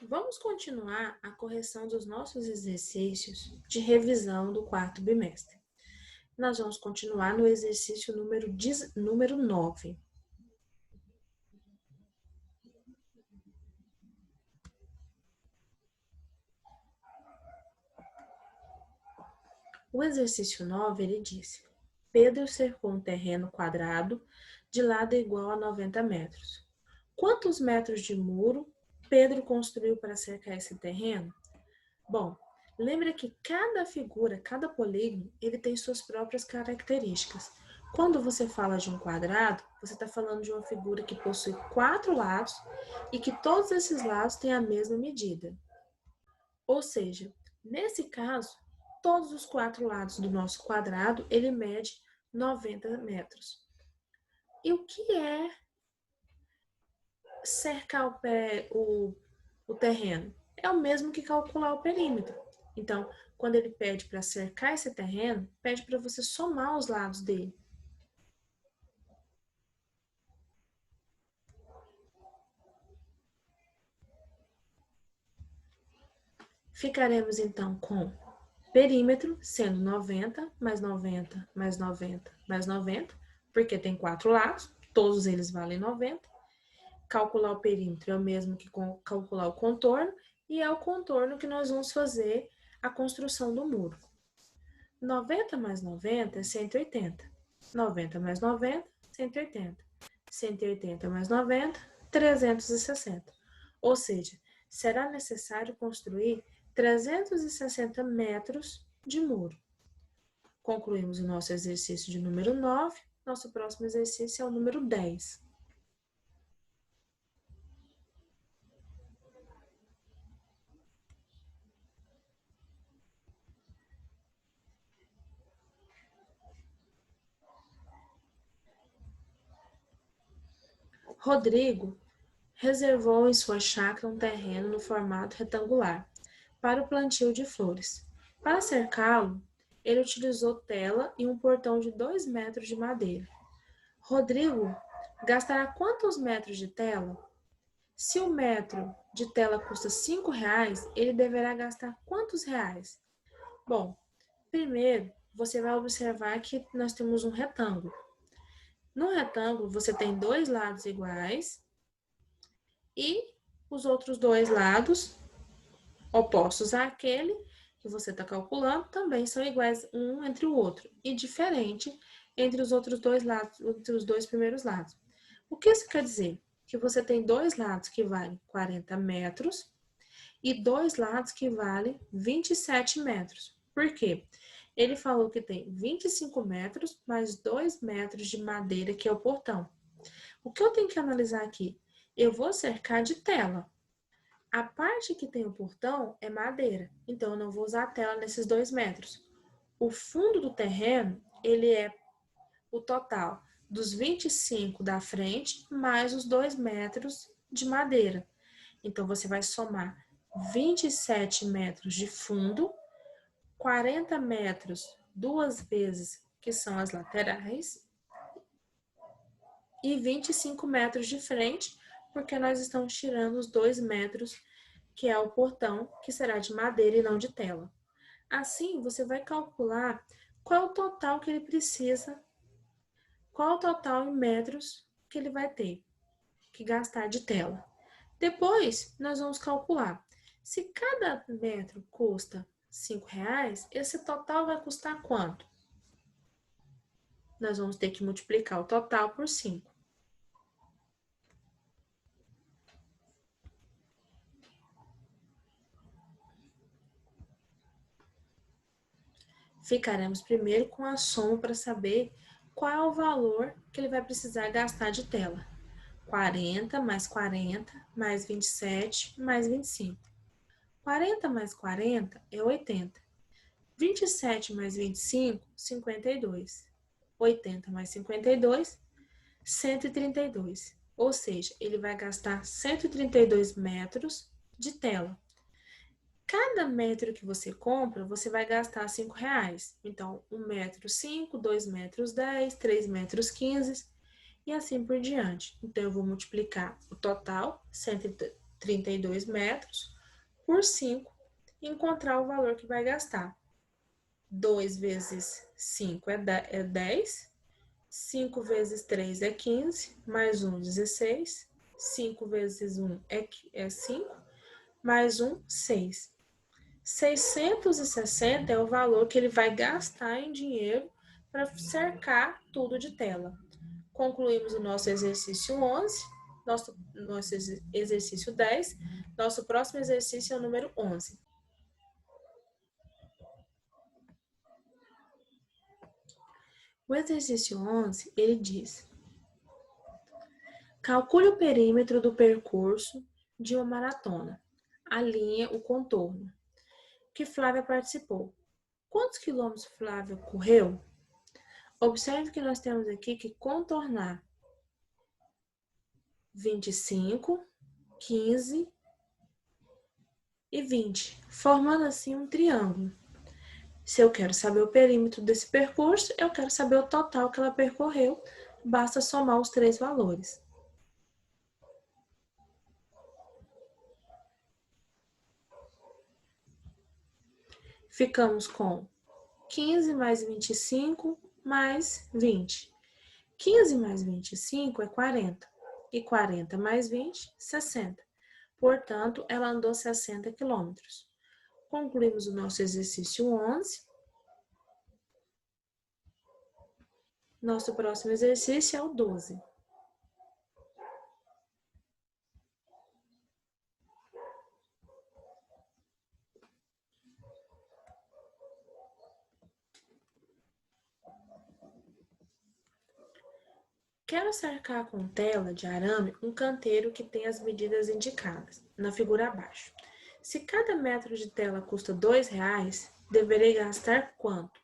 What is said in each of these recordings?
Vamos continuar a correção dos nossos exercícios de revisão do quarto bimestre. Nós vamos continuar no exercício número 9. O exercício 9, ele disse: Pedro cercou um terreno quadrado de lado igual a 90 metros. Quantos metros de muro Pedro construiu para cercar esse terreno? Bom, lembra que cada figura, cada polígono, ele tem suas próprias características. Quando você fala de um quadrado, você está falando de uma figura que possui 4 lados e que todos esses lados têm a mesma medida. Ou seja, nesse caso, todos os 4 lados do nosso quadrado, ele mede 90 metros. E o que é cercar o terreno? É o mesmo que calcular o perímetro. Então, quando ele pede para cercar esse terreno, pede para você somar os lados dele. Ficaremos então com perímetro sendo 90 mais 90 mais 90 mais 90, porque tem 4 lados, todos eles valem 90. Calcular o perímetro é o mesmo que calcular o contorno, e é o contorno que nós vamos fazer a construção do muro. 90 mais 90 é 180. 90 mais 90, 180. 180 mais 90, 360. Ou seja, será necessário construir 360 metros de muro. Concluímos o nosso exercício de número 9. Nosso próximo exercício é o número 10. Rodrigo reservou em sua chácara um terreno no formato retangular para o plantio de flores. Para cercá-lo, ele utilizou tela e um portão de 2 metros de madeira. Rodrigo gastará quantos metros de tela? Se o metro de tela custa R$ 5, ele deverá gastar quantos reais? Bom, primeiro você vai observar que nós temos um retângulo. No retângulo, você tem 2 lados iguais e os outros 2 lados opostos àquele que você está calculando também são iguais um entre o outro e diferente entre os outros 2 lados, entre os 2 primeiros lados. O que isso quer dizer? Que você tem 2 lados que valem 40 metros e 2 lados que valem 27 metros. Por quê? Ele falou que tem 25 metros mais 2 metros de madeira, que é o portão. O que eu tenho que analisar aqui? Eu vou cercar de tela. A parte que tem o portão é madeira, então eu não vou usar a tela nesses 2 metros. O fundo do terreno, ele é o total dos 25 da frente mais os 2 metros de madeira. Então, você vai somar 27 metros de fundo, 40 metros duas vezes, que são as laterais, e 25 metros de frente, porque nós estamos tirando os 2 metros, que é o portão, que será de madeira e não de tela. Assim, você vai calcular qual é o total que ele precisa, qual é o total em metros que ele vai ter que gastar de tela. Depois, nós vamos calcular. Se cada metro custa R$ 5, esse total vai custar quanto? Nós vamos ter que multiplicar o total por 5. Ficaremos primeiro com a soma para saber qual é o valor que ele vai precisar gastar de tela. 40 mais 40 mais 27 mais 25. 40 mais 40 é 80. 27 mais 25, 52. 80 mais 52, 132. Ou seja, ele vai gastar 132 metros de tela. Cada metro que você compra, você vai gastar R$ 5. Então, 1 metro 5, 2 metros 10, 3 metros 15 e assim por diante. Então, eu vou multiplicar o total, 32 metros, por 5, e encontrar o valor que vai gastar. 2 vezes 5 é 10, 5 vezes 3 é 15, mais 1, 16, 5 vezes 1 é 5, mais 1, 6. 660 é o valor que ele vai gastar em dinheiro para cercar tudo de tela. Concluímos o nosso exercício 11, nosso exercício 10. Nosso próximo exercício é o número 11. O exercício 11, ele diz: calcule o perímetro do percurso de uma maratona. Alinhe o contorno que Flávia participou. Quantos quilômetros Flávia correu? Observe que nós temos aqui que contornar 25, 15 e 20, formando assim um triângulo. Se eu quero saber o perímetro desse percurso, eu quero saber o total que ela percorreu, basta somar os 3 valores. Ficamos com 15 mais 25 mais 20. 15 mais 25 é 40. E 40 mais 20, 60. Portanto, ela andou 60 quilômetros. Concluímos o nosso exercício 11. Nosso próximo exercício é o 12. Quero cercar com tela de arame um canteiro que tem as medidas indicadas na figura abaixo. Se cada metro de tela custa R$2, deverei gastar quanto?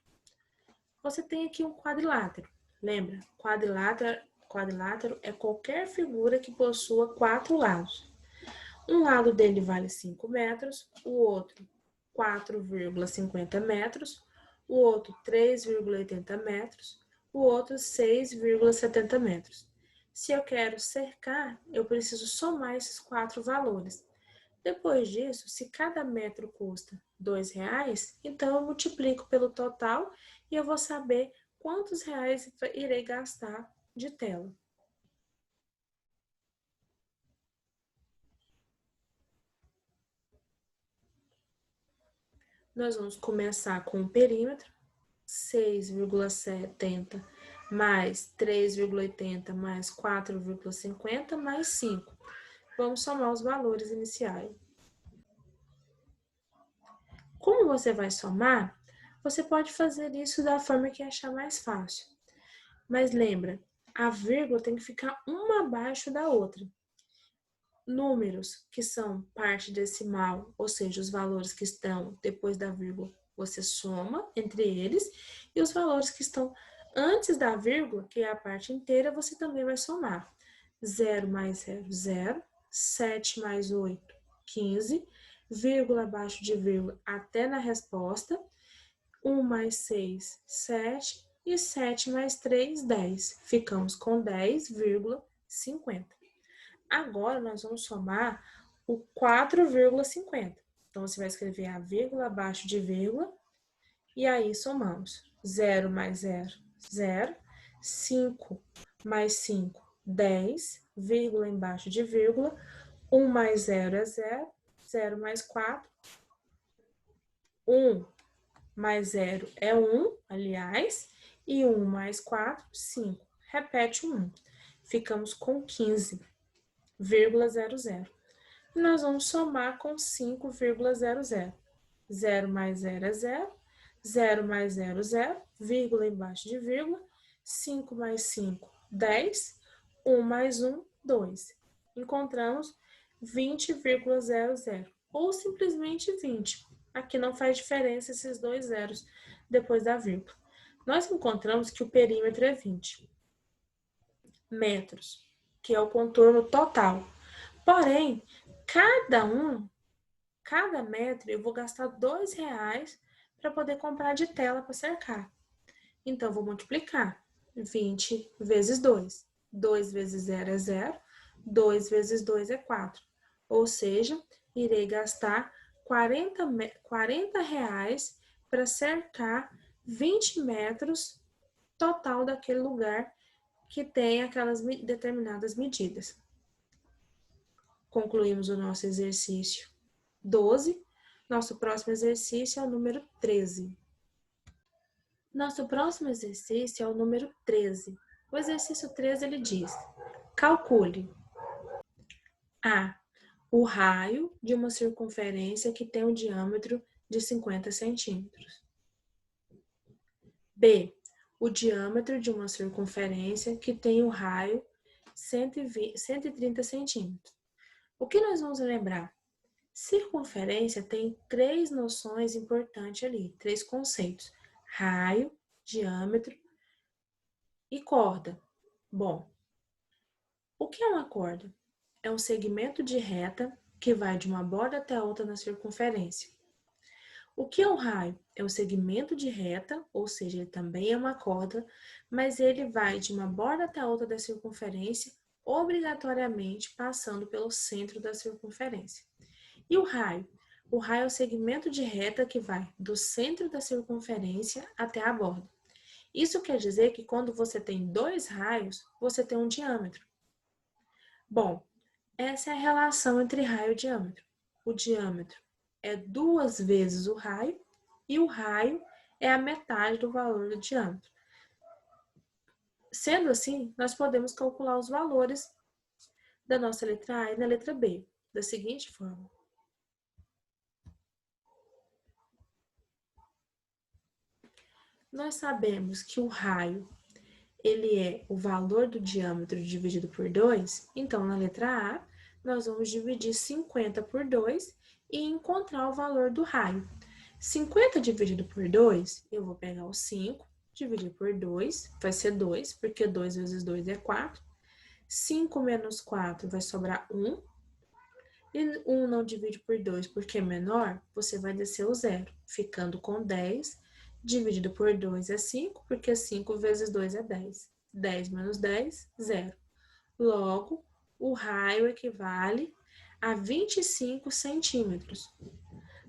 Você tem aqui um quadrilátero. Lembra? Quadrilátero é qualquer figura que possua 4 lados. Um lado dele vale 5 metros, o outro 4,50 metros, o outro 3,80 metros, o outro 6,70 metros. Se eu quero cercar, eu preciso somar esses 4 valores. Depois disso, se cada metro custa R$2, então eu multiplico pelo total e eu vou saber quantos reais irei gastar de tela. Nós vamos começar com o perímetro, 6,70 mais 3,80 mais 4,50 mais 5. Vamos somar os valores iniciais. Como você vai somar, você pode fazer isso da forma que achar mais fácil. Mas lembra, a vírgula tem que ficar uma abaixo da outra. Números que são parte decimal, ou seja, os valores que estão depois da vírgula, você soma entre eles, e os valores que estão antes da vírgula, que é a parte inteira, você também vai somar. 0 mais 0, 0. 7 mais 8, 15. Vírgula abaixo de vírgula até na resposta. 1 mais 6, 7. E 7 mais 3, 10. Ficamos com 10,50. Agora, nós vamos somar o 4,50. Então, você vai escrever a vírgula abaixo de vírgula. E aí, somamos. 0 mais 0, 0. 5 mais 5, 10. Vírgula embaixo de vírgula. 1 mais 0 é 0. 0 mais 4. 1 mais 0 é 1, aliás. E 1 mais 4, 5. Repete o 1. Ficamos com 15,00. E nós vamos somar com 5,00. 0 mais 0 é 0. 0 mais 0, 0. Vírgula embaixo de vírgula. 5 mais 5, 10. 1 mais 1, 2. Encontramos 20,00. Ou simplesmente 20. Aqui não faz diferença esses dois zeros depois da vírgula. Nós encontramos que o perímetro é 20 metros, que é o contorno total. Porém, cada metro eu vou gastar R$2 para poder comprar de tela para cercar. Então, eu vou multiplicar 20 vezes 2. 2 vezes 0 é 0. 2 vezes 2 é 4. ou seja, irei gastar R$ 40 para cercar 20 metros total daquele lugar que tem aquelas determinadas medidas. Concluímos o nosso exercício 12. Nosso próximo exercício é o número 13. Nosso próximo exercício é o número 13. O exercício 13 ele diz: calcule a. O raio de uma circunferência que tem um diâmetro de 50 centímetros. B. O diâmetro de uma circunferência que tem um raio 130 centímetros. O que nós vamos lembrar? Circunferência tem três noções importantes ali, três conceitos: raio, diâmetro e corda. Bom, o que é uma corda? É um segmento de reta que vai de uma borda até a outra na circunferência. O que é um raio? É um segmento de reta, ou seja, ele também é uma corda, mas ele vai de uma borda até a outra da circunferência, obrigatoriamente passando pelo centro da circunferência. E o raio? O raio é o segmento de reta que vai do centro da circunferência até a borda. Isso quer dizer que quando você tem dois raios, você tem um diâmetro. Bom, essa é a relação entre raio e diâmetro. O diâmetro é 2 vezes o raio e o raio é a metade do valor do diâmetro. Sendo assim, nós podemos calcular os valores da nossa letra A e da letra B da seguinte forma. Nós sabemos que o raio ele é o valor do diâmetro dividido por 2, então na letra A nós vamos dividir 50 por 2 e encontrar o valor do raio. 50 dividido por 2, eu vou pegar o 5, dividir por 2, vai ser 2, porque 2 vezes 2 é 4. 5 menos 4 vai sobrar 1. E 1 não divide por 2 porque é menor, você vai descer o zero, ficando com 10. Dividido por 2 é 5, porque 5 vezes 2 é 10. 10 menos 10, 0. Logo, o raio equivale a 25 centímetros.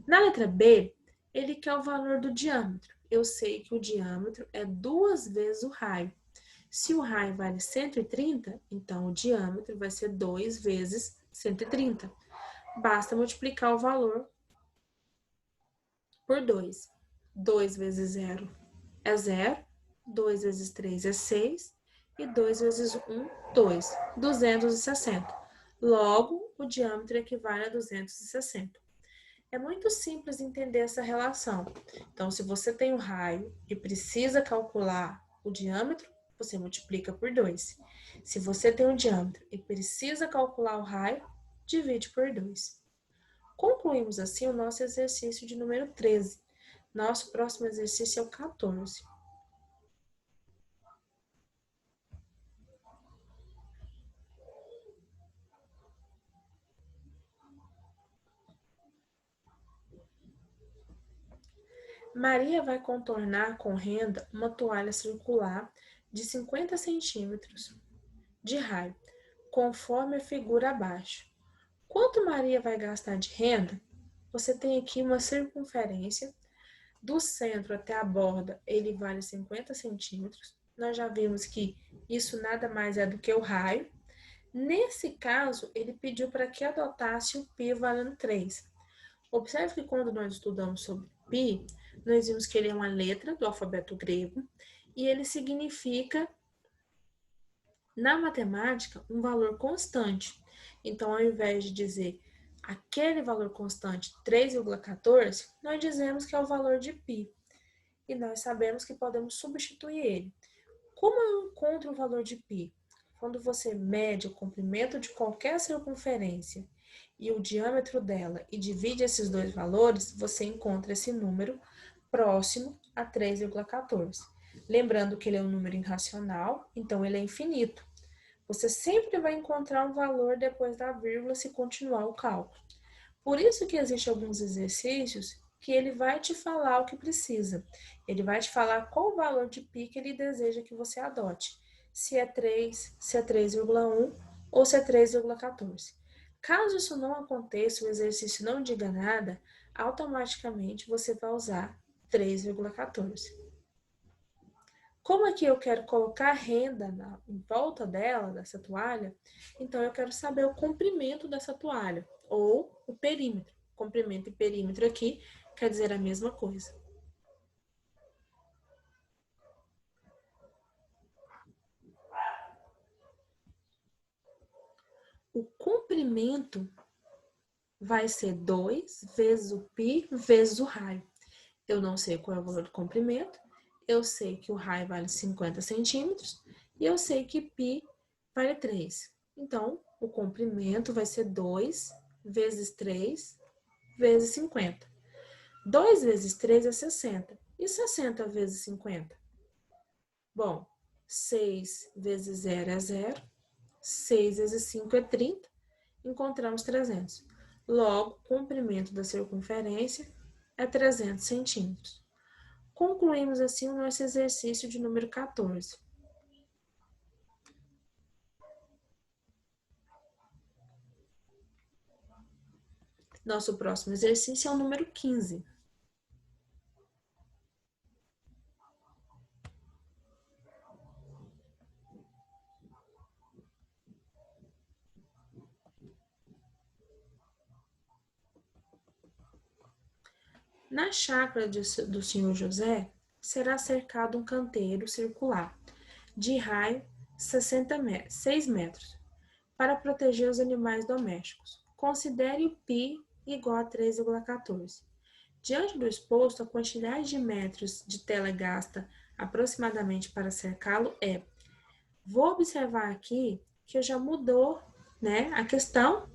Na letra B, ele quer o valor do diâmetro. Eu sei que o diâmetro é 2 vezes o raio. Se o raio vale 130, então o diâmetro vai ser 2 vezes 130. Basta multiplicar o valor por 2. 2 vezes 0 é 0, 2 vezes 3 é 6, e 2 vezes 1, 2. 260. Logo, o diâmetro equivale a 260. É muito simples entender essa relação. Então, se você tem um raio e precisa calcular o diâmetro, você multiplica por 2. Se você tem um diâmetro e precisa calcular o raio, divide por 2. Concluímos assim o nosso exercício de número 13. Nosso próximo exercício é o 14. Maria vai contornar com renda uma toalha circular de 50 centímetros de raio, conforme a figura abaixo. Quanto Maria vai gastar de renda? Você tem aqui uma circunferência do centro até a borda, ele vale 50 centímetros. Nós já vimos que isso nada mais é do que o raio. Nesse caso, ele pediu para que adotasse o π valendo 3. Observe que quando nós estudamos sobre π, nós vimos que ele é uma letra do alfabeto grego e ele significa, na matemática, um valor constante. Então, ao invés de dizer aquele valor constante 3,14, nós dizemos que é o valor de π. E nós sabemos que podemos substituir ele. Como eu encontro o valor de π? Quando você mede o comprimento de qualquer circunferência e o diâmetro dela e divide esses dois valores, você encontra esse número próximo a 3,14. Lembrando que ele é um número irracional, então ele é infinito. Você sempre vai encontrar um valor depois da vírgula se continuar o cálculo. Por isso que existem alguns exercícios que ele vai te falar o que precisa. Ele vai te falar qual o valor de π que ele deseja que você adote. Se é 3, se é 3,1 ou se é 3,14. Caso isso não aconteça, o exercício não diga nada, automaticamente você vai usar 3,14. Como aqui eu quero colocar renda em volta dela, dessa toalha, então eu quero saber o comprimento dessa toalha, ou o perímetro. Comprimento e perímetro aqui quer dizer a mesma coisa. O comprimento vai ser 2 vezes o π vezes o raio. Eu não sei qual é o valor do comprimento, eu sei que o raio vale 50 centímetros e eu sei que π vale 3. Então, o comprimento vai ser 2 vezes 3 vezes 50. 2 vezes 3 é 60. E 60 vezes 50? Bom, 6 vezes 0 é 0. 6 vezes 5 é 30. Encontramos 300. Logo, o comprimento da circunferência é 300 centímetros. Concluímos assim o nosso exercício de número 14. Nosso próximo exercício é o número 15. Na chácara do senhor José, será cercado um canteiro circular, de raio 6 metros, para proteger os animais domésticos. Considere o π igual a 3,14. Diante do exposto, a quantidade de metros de tela gasta aproximadamente para cercá-lo é. Vou observar aqui que já mudou, né, a questão,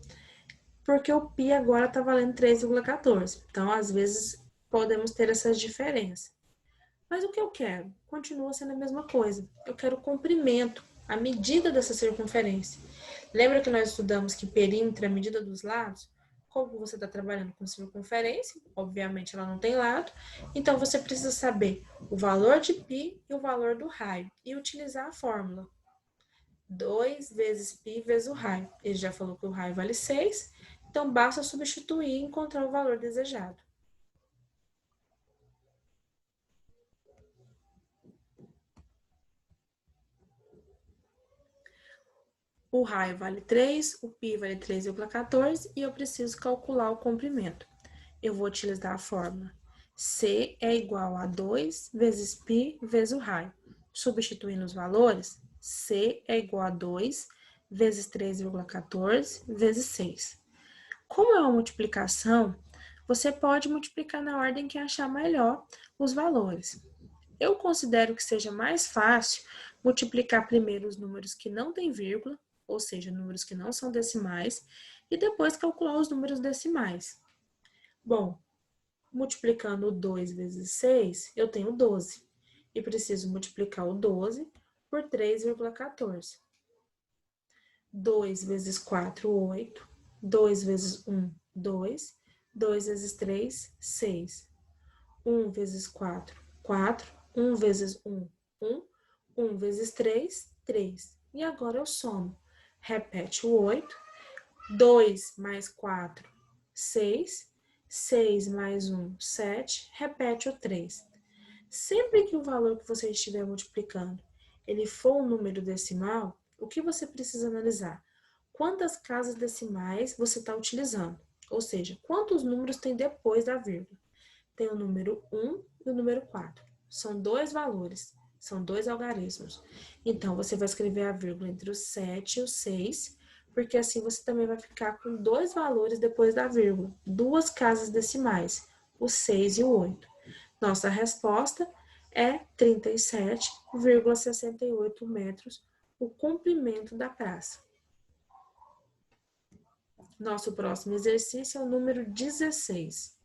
porque o π agora está valendo 3,14. Então, às vezes, podemos ter essas diferenças. Mas o que eu quero? Continua sendo a mesma coisa. Eu quero o comprimento, a medida dessa circunferência. Lembra que nós estudamos que perímetro é a medida dos lados? Como você está trabalhando com circunferência, obviamente ela não tem lado, então você precisa saber o valor de π e o valor do raio e utilizar a fórmula. 2 vezes π vezes o raio. Ele já falou que o raio vale 6, então basta substituir e encontrar o valor desejado. O raio vale 3, o π vale 3,14 e eu preciso calcular o comprimento. Eu vou utilizar a fórmula. C é igual a 2 vezes π vezes o raio. Substituindo os valores, C é igual a 2 vezes 3,14 vezes 6. Como é uma multiplicação, você pode multiplicar na ordem que achar melhor os valores. Eu considero que seja mais fácil multiplicar primeiro os números que não têm vírgula, ou seja, números que não são decimais, e depois calcular os números decimais. Bom, multiplicando 2 vezes 6, eu tenho 12. E preciso multiplicar o 12 por 3,14. 2 vezes 4, 8. 2 vezes 1, 2. 2 vezes 3, 6. 1 vezes 4, 4. 1 vezes 1, 1. 1 vezes 3, 3. E agora eu somo. Repete o 8. 2 mais 4, 6. 6 mais 1, 7. Repete o 3. Sempre que o valor que você estiver multiplicando ele for um número decimal, o que você precisa analisar? Quantas casas decimais você está utilizando? Ou seja, quantos números tem depois da vírgula? Tem o número 1 e o número 4. São dois valores, são dois algarismos. Então, você vai escrever a vírgula entre o 7 e o 6, porque assim você também vai ficar com dois valores depois da vírgula, duas casas decimais, o 6 e o 8. Nossa resposta é 37,68 metros, o comprimento da praça. Nosso próximo exercício é o número 16.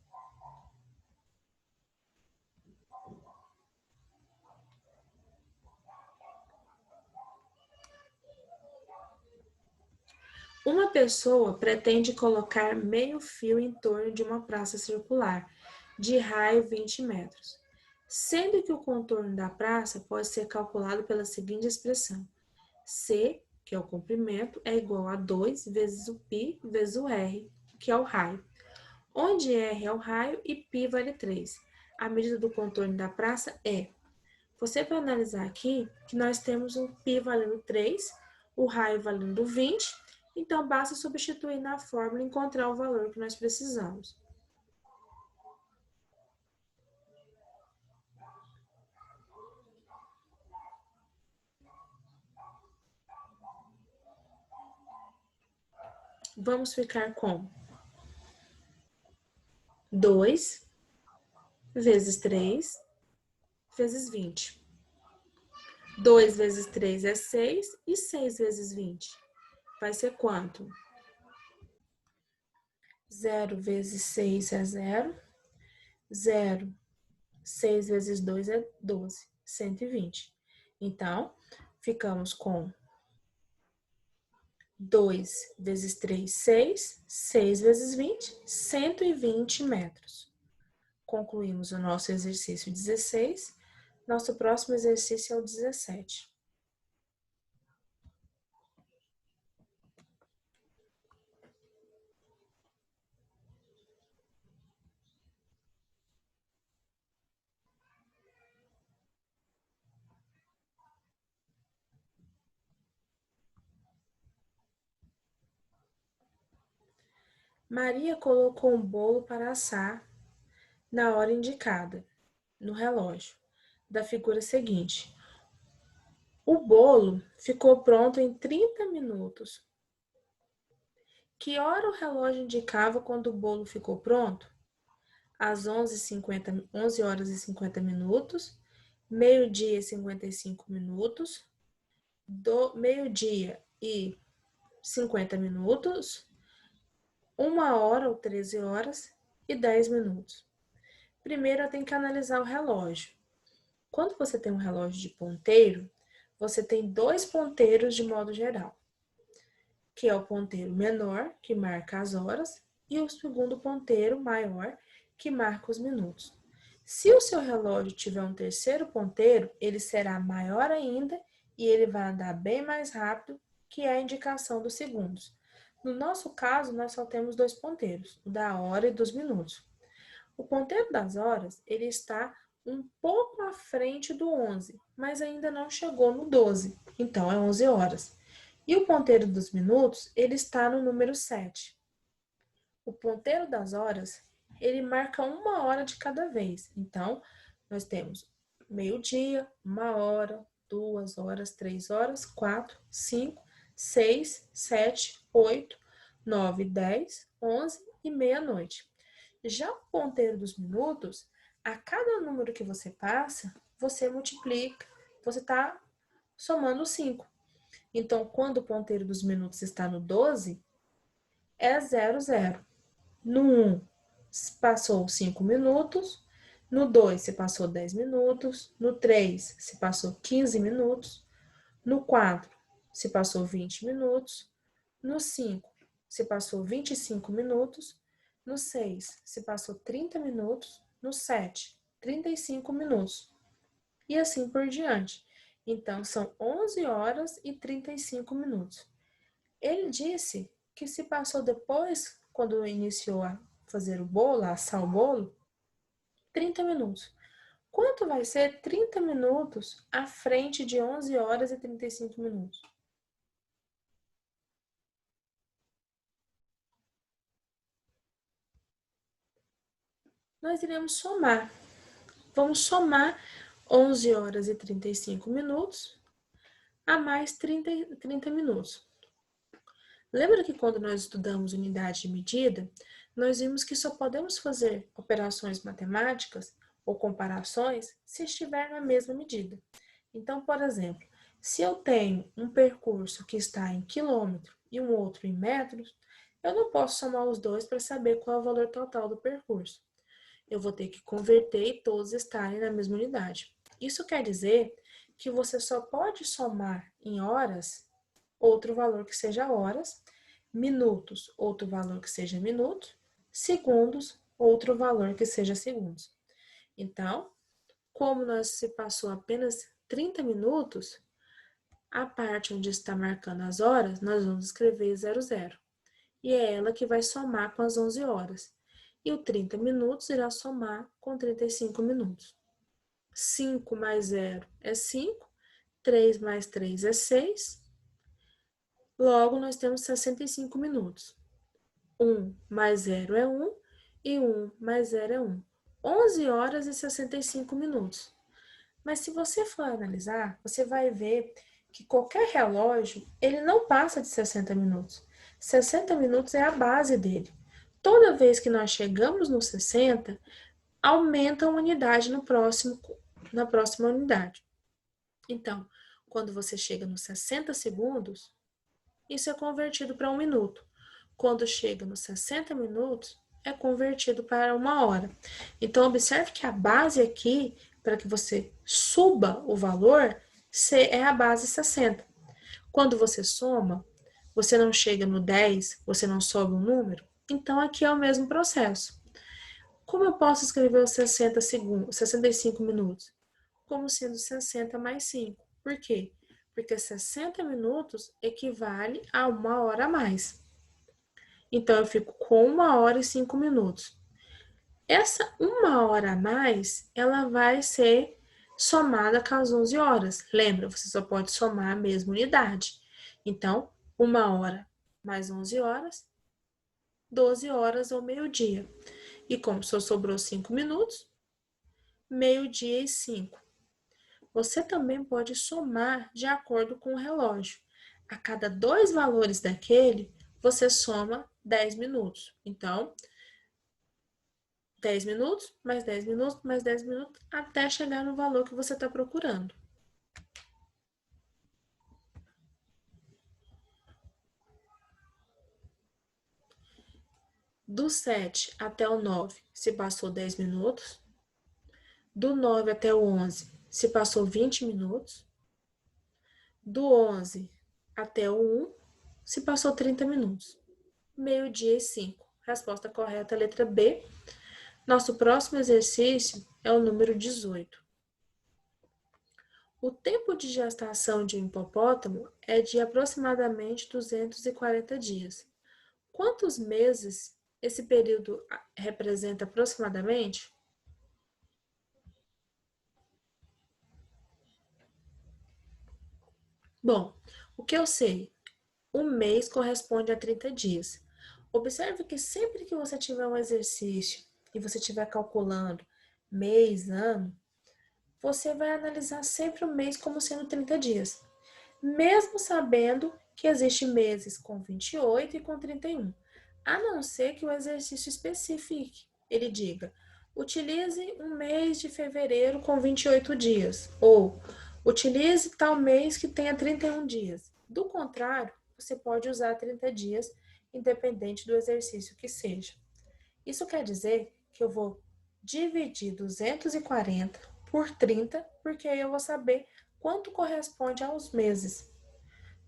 Uma pessoa pretende colocar meio fio em torno de uma praça circular, de raio 20 metros, sendo que o contorno da praça pode ser calculado pela seguinte expressão: C que é o comprimento, é igual a 2 vezes o π vezes o r, que é o raio. Onde r é o raio e π vale 3. A medida do contorno da praça é... Você vai analisar aqui que nós temos um π valendo 3, o raio valendo 20, então basta substituir na fórmula e encontrar o valor que nós precisamos. Vamos ficar com 2 vezes 3 vezes 20. 2 vezes 3 é 6 e 6 vezes 20 vai ser quanto? 0 vezes 6 é 0. 0, 6 vezes 2 é 12, 120. Então, ficamos com 2 vezes 3, 6. 6 vezes 20, 120 metros. Concluímos o nosso exercício 16. Nosso próximo exercício é o 17. Maria colocou um bolo para assar na hora indicada, no relógio, da figura seguinte. O bolo ficou pronto em 30 minutos. Que hora o relógio indicava quando o bolo ficou pronto? Às 11 horas e 50 minutos, meio-dia e 55 minutos, meio-dia e 50 minutos, 1 hora ou 13 horas e 10 minutos. Primeiro, eu tenho que analisar o relógio. Quando você tem um relógio de ponteiro, você tem 2 ponteiros de modo geral, que é o ponteiro menor, que marca as horas, e o segundo ponteiro maior, que marca os minutos. Se o seu relógio tiver um terceiro ponteiro, ele será maior ainda e ele vai andar bem mais rápido, que é a indicação dos segundos. No nosso caso, nós só temos 2 ponteiros, o da hora e dos minutos. O ponteiro das horas, ele está um pouco à frente do 11, mas ainda não chegou no 12, então é 11 horas. E o ponteiro dos minutos, ele está no número 7. O ponteiro das horas, ele marca 1 hora de cada vez. Então, nós temos meio-dia, 1 hora, 2 horas, 3 horas, 4, 5, 6, 7, 8, 9, 10, 11 e meia-noite. Já o ponteiro dos minutos, a cada número que você passa, você multiplica, você está somando 5. Então, quando o ponteiro dos minutos está no 12, é 0, 0. No 1, passou 5 minutos. No 2, se passou 10 minutos. No 3, se passou 15 minutos. No 4, se passou 20 minutos. No 5, se passou 25 minutos. No 6, se passou 30 minutos. No 7, 35 minutos. E assim por diante. Então, são 11 horas e 35 minutos. Ele disse que se passou depois, quando iniciou a fazer o bolo, a assar o bolo, 30 minutos. Quanto vai ser 30 minutos à frente de 11 horas e 35 minutos? Nós iremos somar. Vamos somar 11 horas e 35 minutos a mais 30 minutos. Lembra que quando nós estudamos unidade de medida, nós vimos que só podemos fazer operações matemáticas ou comparações se estiver na mesma medida. Então, por exemplo, se eu tenho um percurso que está em quilômetro e um outro em metros, eu não posso somar os dois para saber qual é o valor total do percurso. Eu vou ter que converter e todos estarem na mesma unidade. Isso quer dizer que você só pode somar em horas outro valor que seja horas, minutos, outro valor que seja minutos, segundos, outro valor que seja segundos. Então, como nós se passou apenas 30 minutos, A parte onde está marcando as horas, nós vamos escrever 00. E é ela que vai somar com as 11 horas. E o 30 minutos irá somar com 35 minutos. 5 mais 0 é 5, 3 mais 3 é 6. Logo, nós temos 65 minutos. 1 mais 0 é 1 e 1 mais 0 é 1. 11 horas e 65 minutos. Mas se você for analisar, você vai ver que qualquer relógio, ele não passa de 60 minutos. 60 minutos é a base dele. Toda vez que nós chegamos no 60, aumenta a unidade na próxima unidade. Então, quando você chega nos 60 segundos, isso é convertido para 1 minuto. Quando chega nos 60 minutos, é convertido para 1 hora. Então, observe que a base aqui, para que você suba o valor, é a base 60. Quando você soma, você não chega no 10, você não sobe um número, então aqui é o mesmo processo. Como eu posso escrever os 60 segundos, 65 minutos? Como sendo 60 mais 5. Por quê? Porque 60 minutos equivale a 1 hora a mais. Então, eu fico com 1 hora e 5 minutos. Essa 1 hora a mais, ela vai ser somada com as 11 horas. Lembra, você só pode somar a mesma unidade. Então, 1 hora mais 11 horas, 12 horas ou meio-dia. E como só sobrou 5 minutos, meio-dia e 5. Você também pode somar de acordo com o relógio. A cada 2 valores daquele, você soma 10 minutos. Então, 10 minutos, mais 10 minutos, mais 10 minutos, até chegar no valor que você está procurando. Do 7 até o 9, se passou 10 minutos. Do 9 até o 11, se passou 20 minutos. Do 11 até o 1, se passou 30 minutos. Meio-dia e 5. Resposta correta, letra B. Nosso próximo exercício é o número 18. O tempo de gestação de um hipopótamo é de aproximadamente 240 dias. Quantos meses esse período representa aproximadamente? Bom, o que eu sei? Um mês corresponde a 30 dias. Observe que sempre que você tiver um exercício e você estiver calculando mês, ano, você vai analisar sempre o mês como sendo 30 dias, mesmo sabendo que existe meses com 28 e com 31, a não ser que o exercício especifique. Ele diga, utilize um mês de fevereiro com 28 dias, ou utilize tal mês que tenha 31 dias. Do contrário, você pode usar 30 dias, independente do exercício que seja. Isso quer dizer que eu vou dividir 240 por 30, porque aí eu vou saber quanto corresponde aos meses.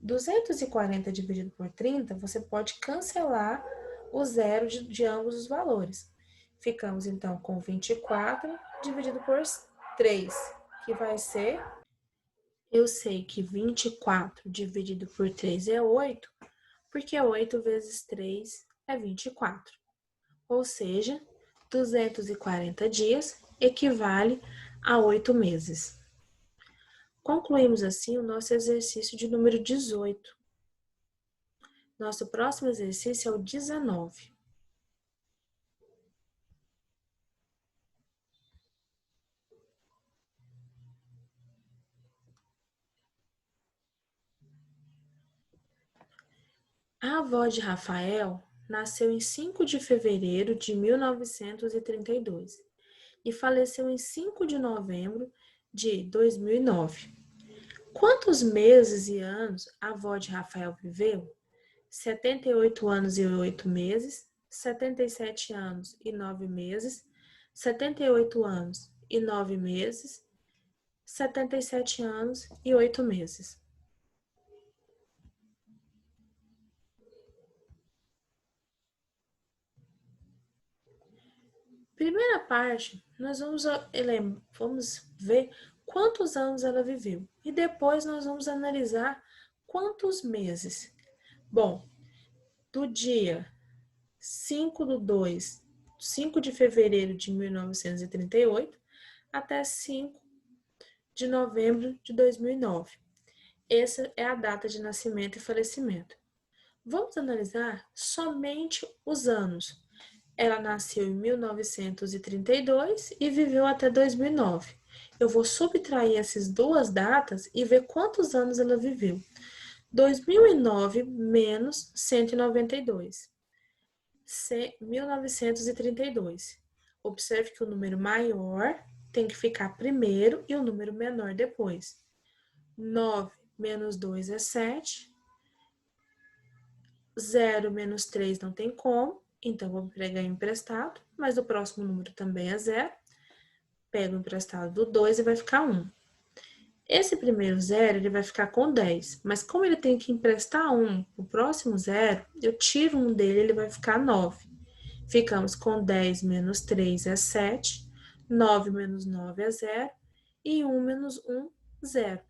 240 dividido por 30, você pode cancelar o zero de ambos os valores. Ficamos então com 24 dividido por 3, que vai ser... Eu sei que 24 dividido por 3 é 8, porque 8 vezes 3 é 24. Ou seja, 240 dias equivale a 8 meses. Concluímos assim o nosso exercício de número 18. Nosso próximo exercício é o 19. A avó de Rafael nasceu em 5 de fevereiro de 1932 e faleceu em 5 de novembro de 2009. Quantos meses e anos a avó de Rafael viveu? 78 anos e 8 meses, 77 anos e 9 meses, 78 anos e 9 meses, 77 anos e 8 meses. Primeira parte, nós vamos ver quantos anos ela viveu. E depois nós vamos analisar quantos meses. Bom, do dia 5 de fevereiro de 1938 até 5 de novembro de 2009. Essa é a data de nascimento e falecimento. Vamos analisar somente os anos. Ela nasceu em 1932 e viveu até 2009. Eu vou subtrair essas duas datas e ver quantos anos ela viveu. 2009 menos 192. 1932. Observe que o número maior tem que ficar primeiro e o número menor depois. 9 menos 2 é 7. 0 menos 3 não tem como, então vou pegar emprestado, mas o próximo número também é 0. Pego o emprestado do 2 e vai ficar 1. Esse primeiro 0 ele vai ficar com 10, mas como ele tem que emprestar 1, o próximo 0, eu tiro 1 dele, ele vai ficar 9. Ficamos com 10 menos 3 é 7, 9 menos 9 é 0 e 1 menos 1, 0.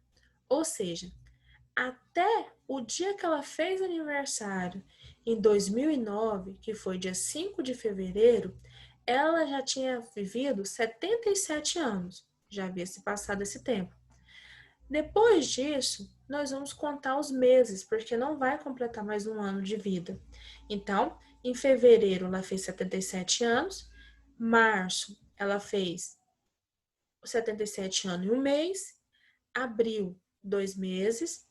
Ou seja, até o dia que ela fez aniversário, em 2009, que foi dia 5 de fevereiro, ela já tinha vivido 77 anos. Já havia se passado esse tempo. Depois disso, nós vamos contar os meses, porque não vai completar mais um ano de vida. Então, em fevereiro, ela fez 77 anos. Março, ela fez 77 anos e um mês. Abril, 2 meses.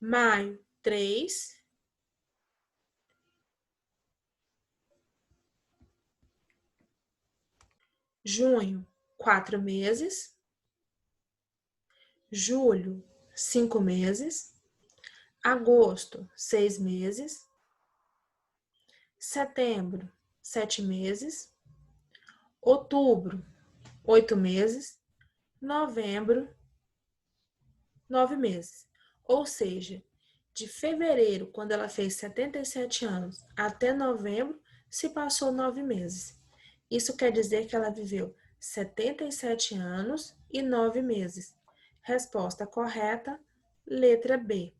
Maio, 3. Junho, 4 meses. Julho, 5 meses. Agosto, 6 meses. Setembro, 7 meses. Outubro, 8 meses. Novembro, 9 meses. Ou seja, de fevereiro, quando ela fez 77 anos, até novembro, se passou 9 meses. Isso quer dizer que ela viveu 77 anos e 9 meses. Resposta correta, letra B.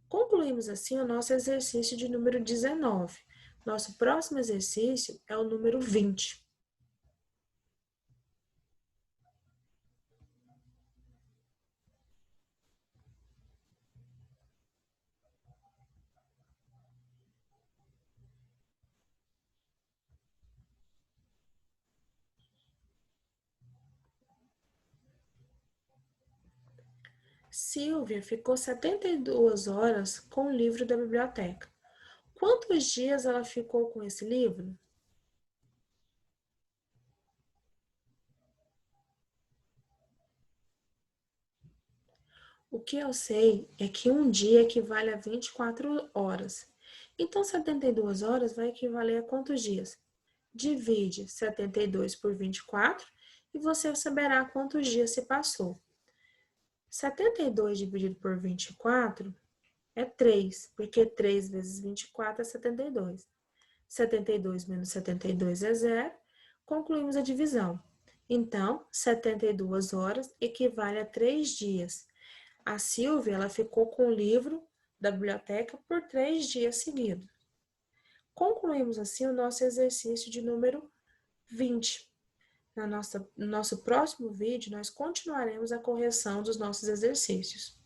Concluímos assim o nosso exercício de número 19. Nosso próximo exercício é o número 20. Silvia ficou 72 horas com o livro da biblioteca. Quantos dias ela ficou com esse livro? O que eu sei é que um dia equivale a 24 horas. Então, 72 horas vai equivaler a quantos dias? Divide 72 por 24 e você saberá quantos dias se passou. 72 dividido por 24 é 3, porque 3 vezes 24 é 72. 72 menos 72 é 0. Concluímos a divisão. Então, 72 horas equivale a 3 dias. A Silvia ela ficou com o livro da biblioteca por 3 dias seguidos. Concluímos assim o nosso exercício de número 20. No nosso próximo vídeo, nós continuaremos a correção dos nossos exercícios.